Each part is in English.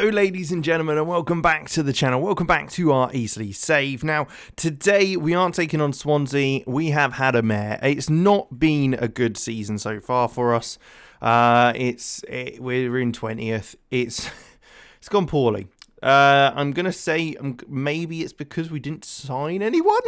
Hello ladies and gentlemen, and welcome back to the channel. Welcome back to our Eastleigh save. Now, today we aren't taking on Swansea. We have had a mare. It's not been a good season so far for us. We're in 20th. It's gone poorly. I'm going to say maybe it's because we didn't sign anyone.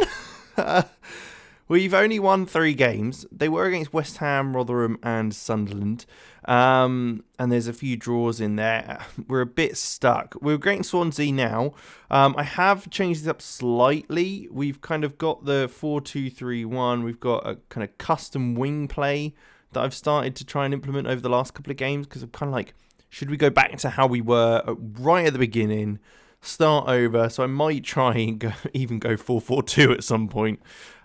We've only won 3 games. They were against West Ham, Rotherham and Sunderland. And there's a few draws in there. We're a bit stuck. We're against Swansea now. I have changed it up slightly. We've kind of got the 4-2-3-1. We've got a kind of custom wing play that I've started to try and implement over the last couple of games, because I'm kind of like, should we go back to how we were right at the beginning, start over? So I might try and even go 4-4-2 at some point.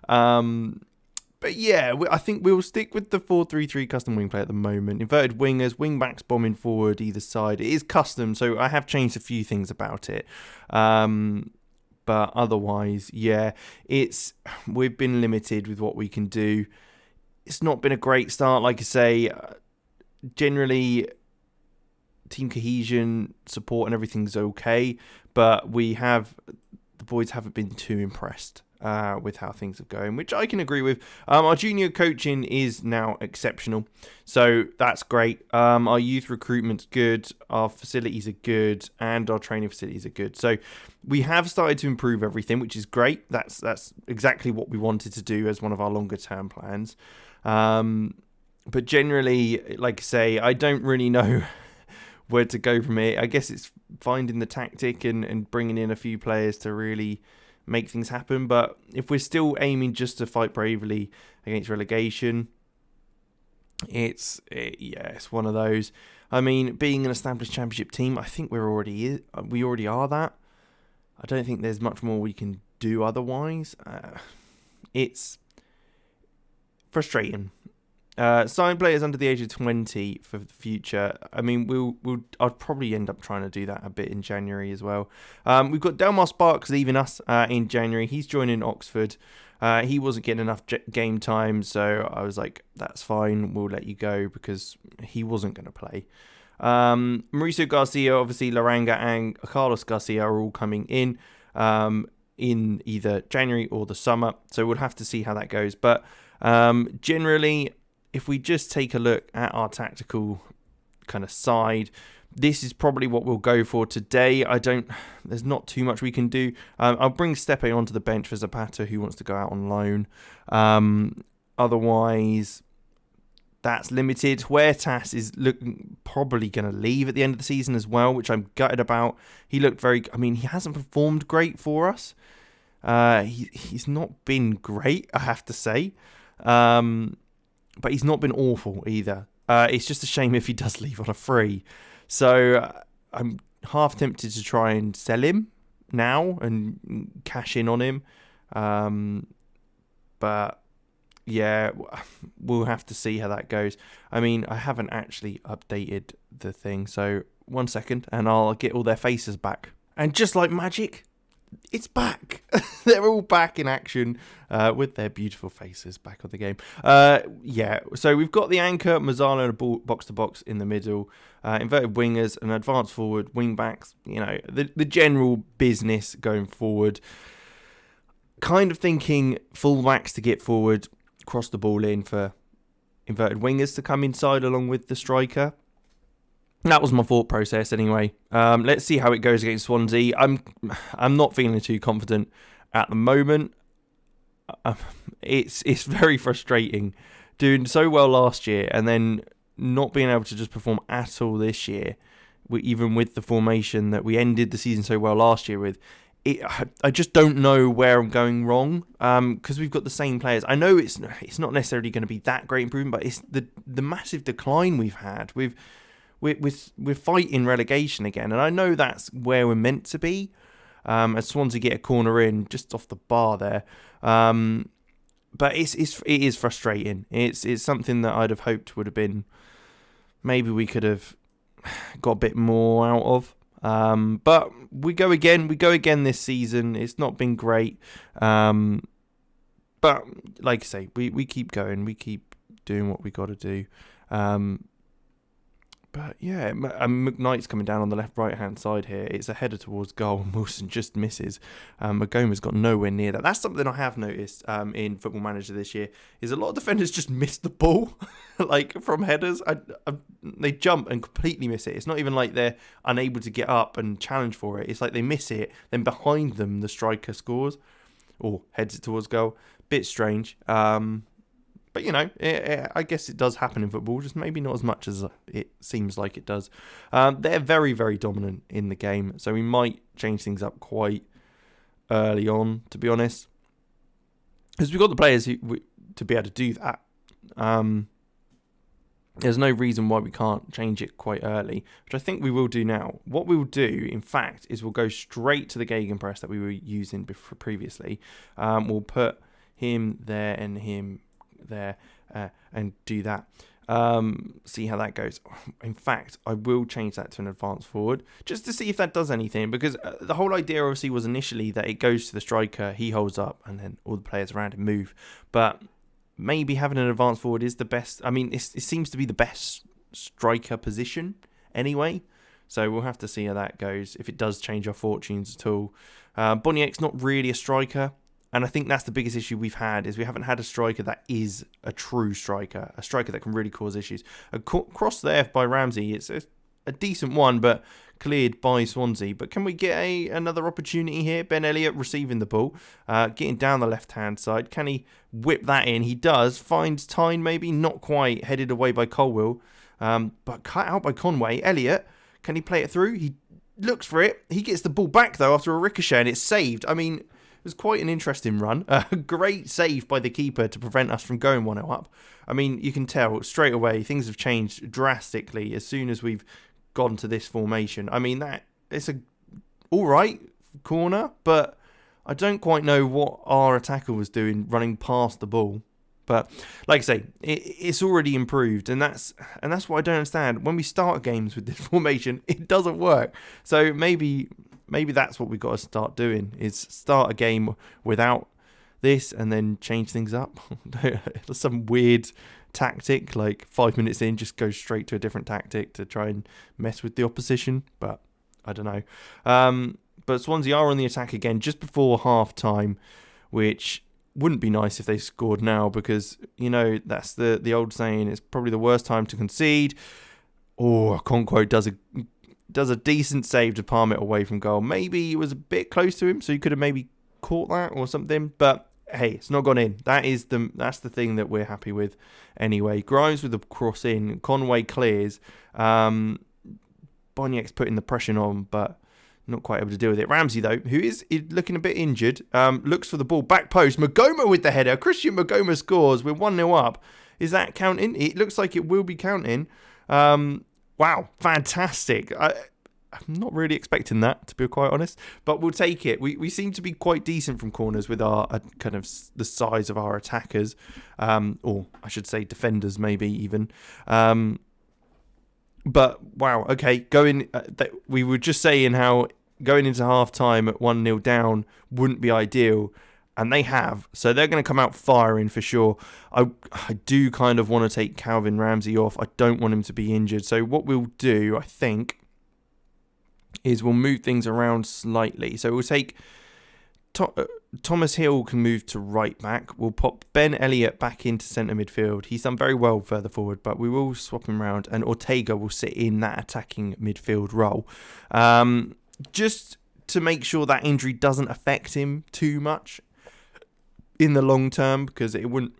But yeah, I think we'll stick with the 4-3-3 custom wing play at the moment. Inverted wingers, wing backs bombing forward either side. It is custom, so I have changed a few things about it. But otherwise, yeah, we've been limited with what we can do. It's not been a great start, like I say. Generally, team cohesion, support and everything's okay, but the boys haven't been too impressed with how things are going, which I can agree with. Our junior coaching is now exceptional, so that's great. Our youth recruitment's good, our facilities are good, and our training facilities are good. So we have started to improve everything, which is great. That's exactly what we wanted to do as one of our longer term plans. But generally, like I say, I don't really know where to go from here. I guess it's finding the tactic and bringing in a few players to really make things happen. But if we're still aiming just to fight bravely against relegation, it's one of those. I mean, being an established championship team, I think we already are that. I don't think there's much more we can do otherwise. It's frustrating. Sign players under the age of 20 for the future. I mean, I'll probably end up trying to do that a bit in January as well. We've got Delmar Sparks leaving us in January. He's joining Oxford. He wasn't getting enough game time, so I was like, that's fine, we'll let you go, because he wasn't going to play. Mauricio Garcia, obviously Laranga and Carlos Garcia are all coming in either January or the summer, so we'll have to see how that goes. But generally, if we just take a look at our tactical kind of side, this is probably what we'll go for today. There's not too much we can do. I'll bring Stepe onto the bench for Zapata, who wants to go out on loan. Otherwise, that's limited. Huertas is probably going to leave at the end of the season as well, which I'm gutted about. He hasn't performed great for us. He's not been great, I have to say. But he's not been awful either. It's just a shame if he does leave on a free. So I'm half tempted to try and sell him now and cash in on him. But yeah, we'll have to see how that goes. I mean, I haven't actually updated the thing. So 1 second and I'll get all their faces back. And just like magic, it's back. They're all back in action with their beautiful faces back on the game. So we've got the anchor, Mazzala, and a box-to-box in the middle. Inverted wingers, an advanced forward, wing backs. The general business going forward. Kind of thinking full backs to get forward, cross the ball in for inverted wingers to come inside along with the striker. That was my thought process anyway. Let's see how it goes against Swansea. I'm not feeling too confident at the moment. It's very frustrating doing so well last year and then not being able to just perform at all this year, even with the formation that we ended the season so well last year with. I just don't know where I'm going wrong, because we've got the same players. I know it's not necessarily going to be that great improvement, but it's the massive decline we've had. We're fighting relegation again, and I know that's where we're meant to be. As Swansea get a corner in just off the bar there, but it is frustrating. It's something that I'd have hoped would have been, maybe we could have got a bit more out of. But we go again this season. It's not been great, but like I say, we keep going. We keep doing what we got to do. But yeah, McKnight's coming down on the right hand side here. It's a header towards goal, and Wilson just misses. Magoma's got nowhere near that. That's something I have noticed in Football Manager this year. Is a lot of defenders just miss the ball, like from headers. They jump and completely miss it. It's not even like they're unable to get up and challenge for it. It's like they miss it, then behind them the striker scores or heads it towards goal. Bit strange. But, I guess it does happen in football, just maybe not as much as it seems like it does. They're very, very dominant in the game, so we might change things up quite early on, to be honest. Because we've got the players to be able to do that. There's no reason why we can't change it quite early, which I think we will do now. What we will do, in fact, is we'll go straight to the gegenpress that we were using previously. We'll put him there and him there and do that. See how that goes. In fact, I will change that to an advanced forward just to see if that does anything, because the whole idea obviously was initially that it goes to the striker, he holds up, and then all the players around him move. But maybe having an advanced forward is the best. I mean, it seems to be the best striker position anyway, so we'll have to see how that goes, if it does change our fortunes at all. Boniek's not really a striker, and I think that's the biggest issue we've had, is we haven't had a striker that is a true striker, a striker that can really cause issues. A cross there by Ramsey, it's a decent one, but cleared by Swansea. But can we get another opportunity here? Ben Elliott receiving the ball, getting down the left-hand side. Can he whip that in? He does. Finds Tyne maybe, not quite, headed away by Colwill, but cut out by Conway. Elliott, can he play it through? He looks for it. He gets the ball back, though, after a ricochet, and it's saved. I mean, it was quite an interesting run. A great save by the keeper to prevent us from going 1-0 up. I mean, you can tell straight away things have changed drastically as soon as we've gone to this formation. I mean, it's a all right corner, but I don't quite know what our attacker was doing running past the ball. But like I say, it's already improved, and that's what I don't understand. When we start games with this formation, it doesn't work. So maybe that's what we've got to start doing, is start a game without this and then change things up. Some weird tactic, like 5 minutes in, just go straight to a different tactic to try and mess with the opposition. But I don't know. But Swansea are on the attack again just before half time, which wouldn't be nice if they scored now, because, that's the old saying, it's probably the worst time to concede. Oh, Okonkwo does a decent save to palm it away from goal. Maybe it was a bit close to him, so he could have maybe caught that or something. But hey, it's not gone in. That's the thing that we're happy with anyway. Grimes with the cross in. Conway clears. Boniek's putting the pressure on, but not quite able to deal with it. Ramsey, though, who is looking a bit injured, looks for the ball. Back post. Magoma with the header. Christian Magoma scores. We're 1-0 up. Is that counting? It looks like it will be counting. Wow, fantastic. I'm not really expecting that, to be quite honest, but we'll take it. We seem to be quite decent from corners with our kind of the size of our attackers, or I should say defenders maybe even. But wow, okay, we were just saying how going into half-time at 1-0 down wouldn't be ideal, and they have. So they're going to come out firing for sure. I do kind of want to take Calvin Ramsey off. I don't want him to be injured. So what we'll do, I think, is we'll move things around slightly. So we'll take Thomas Hill can move to right back. We'll pop Ben Elliott back into centre midfield. He's done very well further forward, but we will swap him around, and Ortega will sit in that attacking midfield role. Just to make sure that injury doesn't affect him too much in the long term, because it wouldn't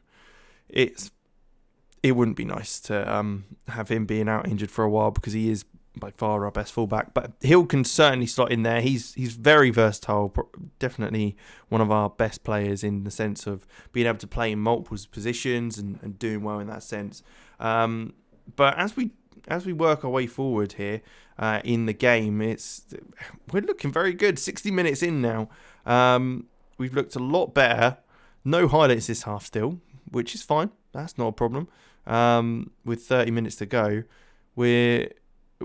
be nice to have him being out injured for a while, because he is by far our best fullback. But Hill can certainly slot in there. He's very versatile, definitely one of our best players in the sense of being able to play in multiple positions and doing well in that sense. But as we work our way forward here in the game, we're looking very good. 60 minutes in now. We've looked a lot better. No highlights this half still, which is fine. That's not a problem. With 30 minutes to go,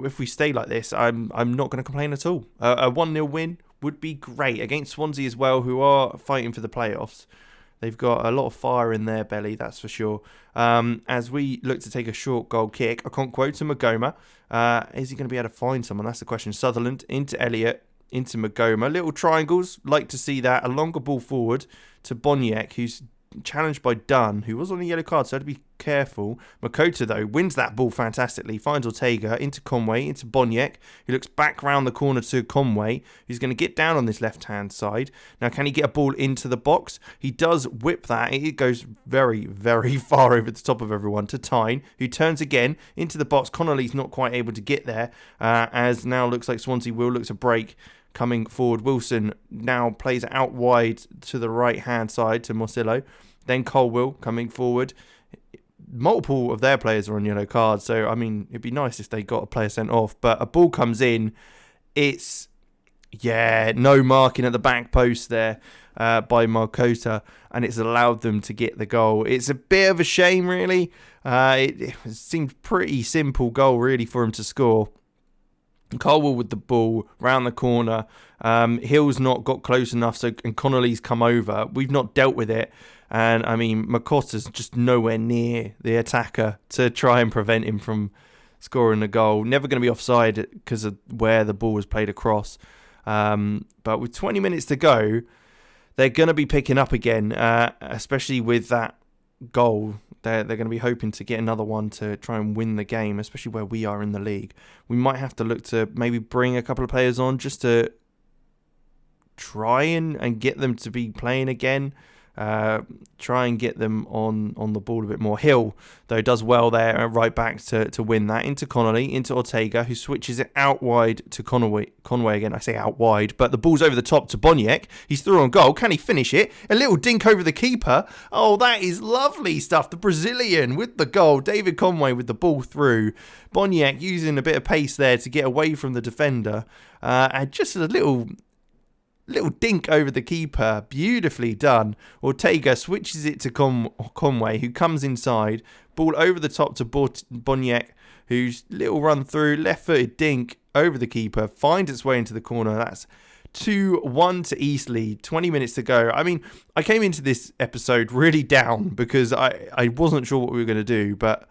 if we stay like this, I'm not going to complain at all. A 1-0 win would be great against Swansea as well, who are fighting for the playoffs. They've got a lot of fire in their belly, that's for sure. As we look to take a short goal kick, I can't quote to Magoma. Is he going to be able to find someone? That's the question. Sutherland into Elliott, into Magoma. Little triangles, like to see that. A longer ball forward to Boniek, who's challenged by Dunn, who was on a yellow card, so I had to be careful. Makota, though, wins that ball fantastically, finds Ortega into Conway, into Boniek, who looks back round the corner to Conway, who's going to get down on this left-hand side. Now, can he get a ball into the box? He does whip that. It goes very, very far over the top of everyone to Tyne, who turns again into the box. Connolly's not quite able to get there, as now looks like Swansea will look to break. Coming forward, Wilson now plays out wide to the right-hand side to Morcillo. Then Colwill coming forward. Multiple of their players are on yellow cards, so, I mean, it'd be nice if they got a player sent off. But a ball comes in. It's, no marking at the back post there by Marcota, and it's allowed them to get the goal. It's a bit of a shame, really. It seemed pretty simple goal, really, for him to score. Colwell with the ball round the corner. Hill's not got close enough, and Connolly's come over. We've not dealt with it. And, I mean, Makota's just nowhere near the attacker to try and prevent him from scoring the goal. Never going to be offside because of where the ball was played across. But with 20 minutes to go, they're going to be picking up again, especially with that goal. They're going to be hoping to get another one to try and win the game, especially where we are in the league. We might have to look to maybe bring a couple of players on just to try and get them to be playing again. Try and get them on the ball a bit more. Hill, though, does well there right back to win that. Into Connolly, into Ortega, who switches it out wide to Conway again. I say out wide, but the ball's over the top to Boniek. He's through on goal. Can he finish it? A little dink over the keeper. Oh, that is lovely stuff. The Brazilian with the goal. David Conway with the ball through. Boniek using a bit of pace there to get away from the defender. And just a little dink over the keeper. Beautifully done. Ortega switches it to Conway, who comes inside. Ball over the top to Boniek, who's little run through, left-footed dink over the keeper. Finds its way into the corner. That's 2-1 to Eastleigh. 20 minutes to go. I mean, I came into this episode really down because I wasn't sure what we were going to do, but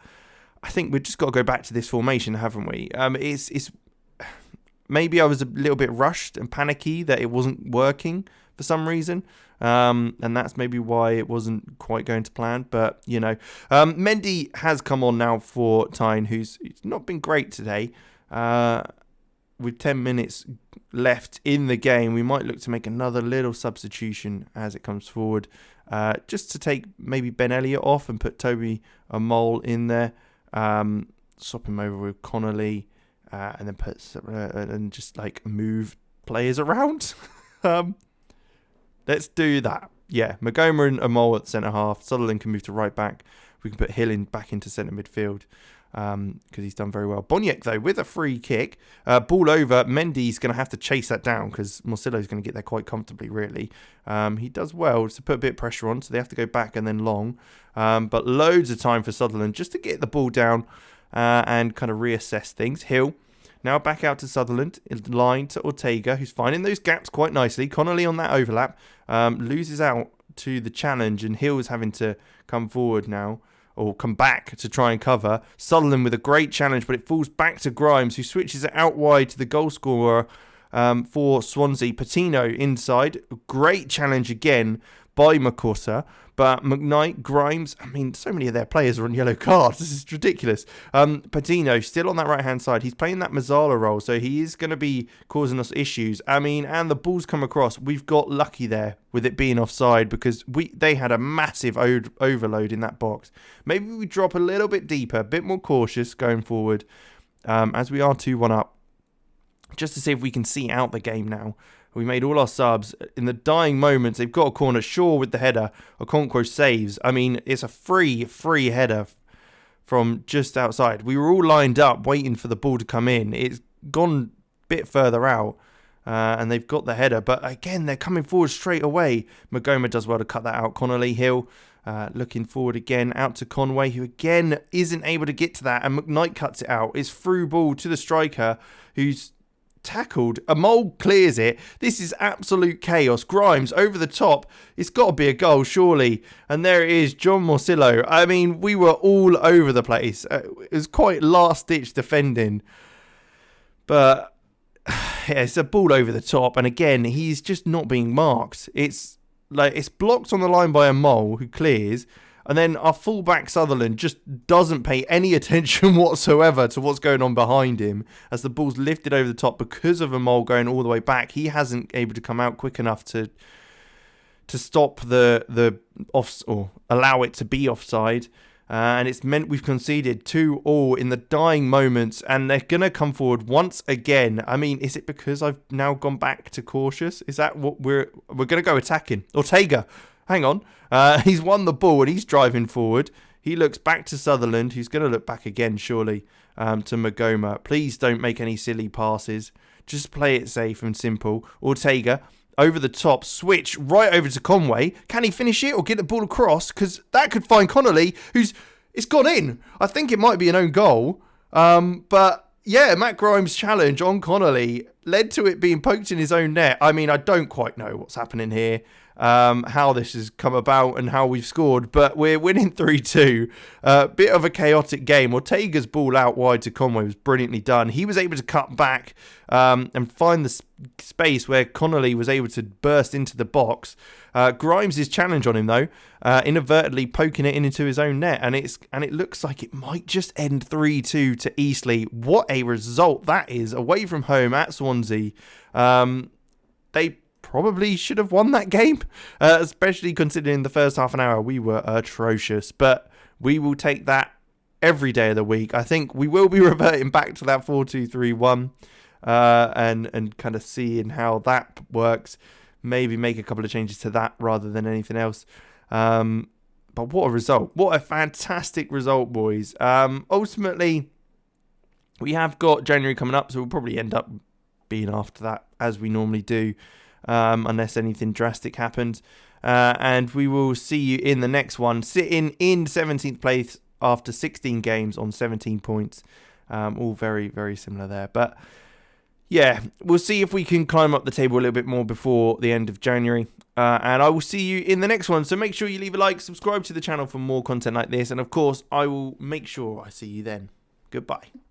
I think we've just got to go back to this formation, haven't we? It's maybe I was a little bit rushed and panicky that it wasn't working for some reason. And that's maybe why it wasn't quite going to plan. But, Mendy has come on now for Tyne, who's not been great today. With 10 minutes left in the game, we might look to make another little substitution as it comes forward. Just to take maybe Ben Elliott off and put Toby Amol in there. Swap him over with Connolly. And then and just move players around. Let's do that. Yeah, Magoma and Amol at centre half. Sutherland can move to right back. We can put Hill back into centre midfield because he's done very well. Boniek, though, with a free kick. Ball over. Mendy's going to have to chase that down because Morcillo's going to get there quite comfortably, really. He does well to put a bit of pressure on, so they have to go back and then long. But loads of time for Sutherland just to get the ball down and kind of reassess things. Hill. Now back out to Sutherland, in line to Ortega, who's finding those gaps quite nicely. Connolly on that overlap, loses out to the challenge, and Hill's having to come forward now, or come back to try and cover. Sutherland with a great challenge, but it falls back to Grimes, who switches it out wide to the goal scorer for Swansea. Patino inside, great challenge again by Makosa. But McKnight, Grimes, I mean, so many of their players are on yellow cards. This is ridiculous. Patino still on that right-hand side. He's playing that Mazzala role, so he is going to be causing us issues. I mean, and the ball's come across. We've got lucky there with it being offside because they had a massive overload in that box. Maybe we drop a little bit deeper, a bit more cautious going forward as we are 2-1 up, just to see if we can see out the game now. We made all our subs. In the dying moments, they've got a corner. Shaw with the header. Okonkwo saves. I mean, it's a free header from just outside. We were all lined up waiting for the ball to come in. It's gone a bit further out. And they've got the header. But again, they're coming forward straight away. Magoma does well to cut that out. Connolly, Hill looking forward again. Out to Conway, who again isn't able to get to that. And McKnight cuts it out. It's through ball to the striker, who's tackled. A mole clears it. This is absolute chaos. Grimes over the top. It's got to be a goal, surely. And there it is, John Morcillo. I mean, we were all over the place. It was quite last-ditch defending. But yeah, it's a ball over the top. And again, he's just not being marked. It's blocked on the line by a mole who clears. And then our fullback Sutherland just doesn't pay any attention whatsoever to what's going on behind him as the ball's lifted over the top because of a mole going all the way back. He hasn't able to come out quick enough to stop the off or allow it to be offside. And it's meant we've conceded 2-2 in the dying moments, and they're going to come forward once again. I mean, is it because I've now gone back to cautious? Is that what we're going to go attacking? Ortega. Hang on. He's won the ball and he's driving forward. He looks back to Sutherland, who's going to look back again, surely, to Magoma. Please don't make any silly passes. Just play it safe and simple. Ortega, over the top, switch right over to Conway. Can he finish it or get the ball across? Because that could find Connolly, it's gone in. I think it might be an own goal. But yeah, Matt Grimes' challenge on Connolly led to it being poked in his own net. I mean, I don't quite know what's happening here. How this has come about and how we've scored, but we're winning 3-2. Bit of a chaotic game. Ortega's ball out wide to Conway was brilliantly done. He was able to cut back and find the space where Connolly was able to burst into the box. Grimes' challenge on him though, inadvertently poking it into his own net, and it looks like it might just end 3-2 to Eastleigh. What a result that is, away from home at Swansea. They probably should have won that game, especially considering the first half an hour we were atrocious, but we will take that every day of the week. I think we will be reverting back to that 4-2-3-1 and kind of seeing how that works. Maybe make a couple of changes to that rather than anything else. But what a result. What a fantastic result, boys. Ultimately, we have got January coming up, so we'll probably end up being after that as we normally do. Unless anything drastic happens. And we will see you in the next one, sitting in 17th place after 16 games on 17 points. All very, very similar there. But yeah, we'll see if we can climb up the table a little bit more before the end of January. And I will see you in the next one. So make sure you leave a like, subscribe to the channel for more content like this. And of course, I will make sure I see you then. Goodbye.